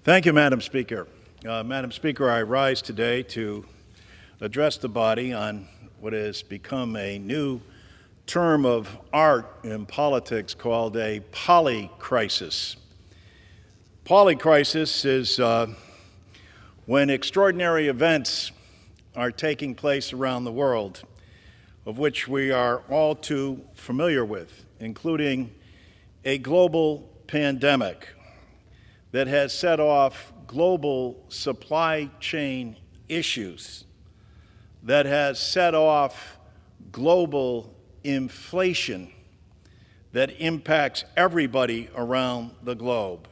Thank you, Madam Speaker. Madam Speaker, I rise today to address the body on what has become a new term of art in politics called a polycrisis. Polycrisis is when extraordinary events are taking place around the world, of which we are all too familiar with, including a global pandemic that has set off global supply chain issues, that has set off global inflation that impacts everybody around the globe,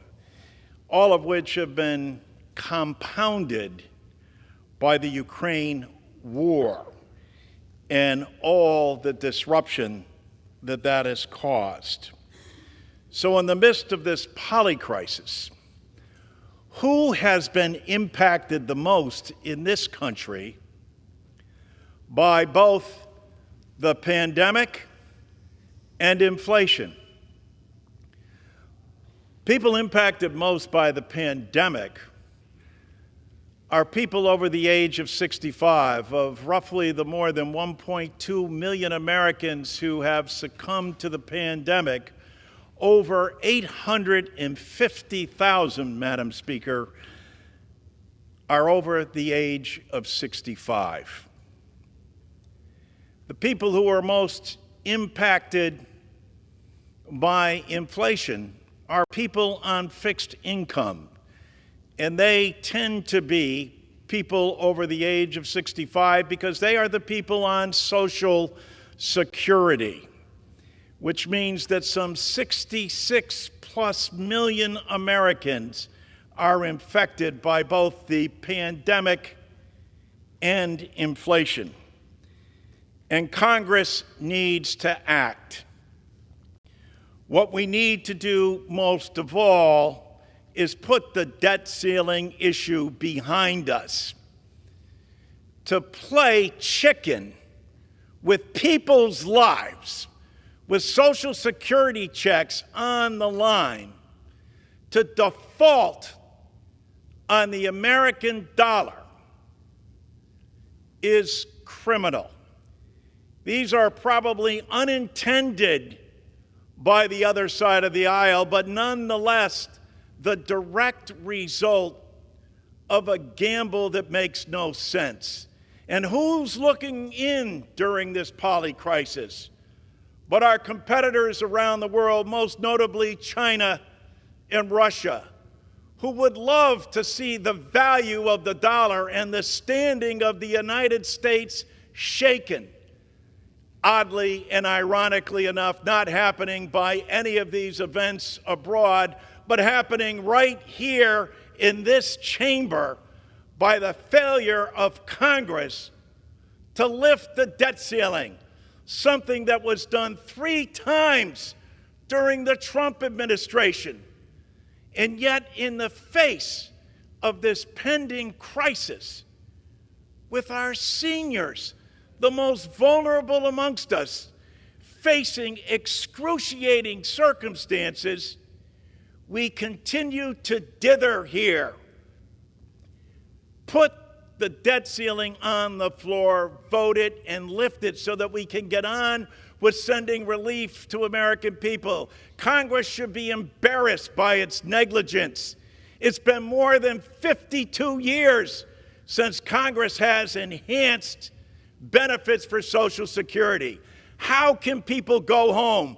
all of which have been compounded by the Ukraine war and all the disruption that that has caused. So in the midst of this polycrisis, who has been impacted the most in this country by both the pandemic and inflation? People impacted most by the pandemic are people over the age of 65. Of roughly the more than 1.2 million Americans who have succumbed to the pandemic, over 850,000, Madam Speaker, are over the age of 65. The people who are most impacted by inflation are people on fixed income, and they tend to be people over the age of 65 because they are the people on Social Security, which means that some 66+ million Americans are infected by both the pandemic and inflation. And Congress needs to act. What we need to do most of all is put the debt ceiling issue behind us. To play chicken with people's lives, with Social Security checks on the line, to default on the American dollar is criminal. These are probably unintended by the other side of the aisle, but nonetheless, the direct result of a gamble that makes no sense. And who's looking in during this polycrisis but our competitors around the world, most notably China and Russia, who would love to see the value of the dollar and the standing of the United States shaken. Oddly and ironically enough, not happening by any of these events abroad, but happening right here in this chamber by the failure of Congress to lift the debt ceiling. Something that was done 3 times during the Trump administration. And yet, in the face of this pending crisis, with our seniors, the most vulnerable amongst us, facing excruciating circumstances, we continue to dither here. Put the debt ceiling on the floor, vote it, and lift it so that we can get on with sending relief to American people. Congress should be embarrassed by its negligence. It's been more than 52 years since Congress has enhanced benefits for Social Security. How can people go home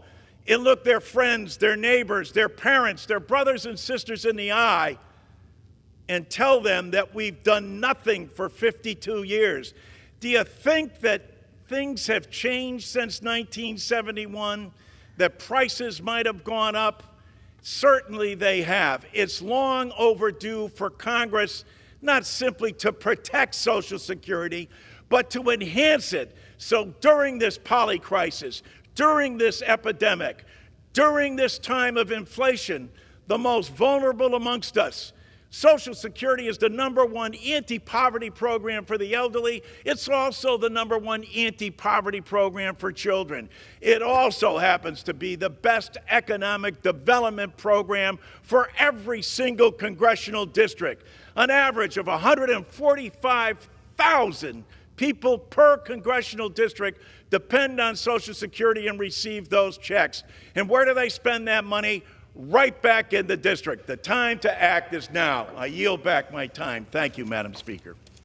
and look their friends, their neighbors, their parents, their brothers and sisters in the eye and tell them that we've done nothing for 52 years? Do you think that things have changed since 1971, that prices might have gone up? Certainly they have. It's long overdue for Congress not simply to protect Social Security, but to enhance it. So during this polycrisis, during this epidemic, during this time of inflation, the most vulnerable amongst us, Social Security is the #1 anti-poverty program for the elderly. It's also the #1 anti-poverty program for children. It also happens to be the best economic development program for every single congressional district. An average of 145,000 people per congressional district depend on Social Security and receive those checks. And where do they spend that money? Right back in the district. The time to act is now. I yield back my time. Thank you, Madam Speaker.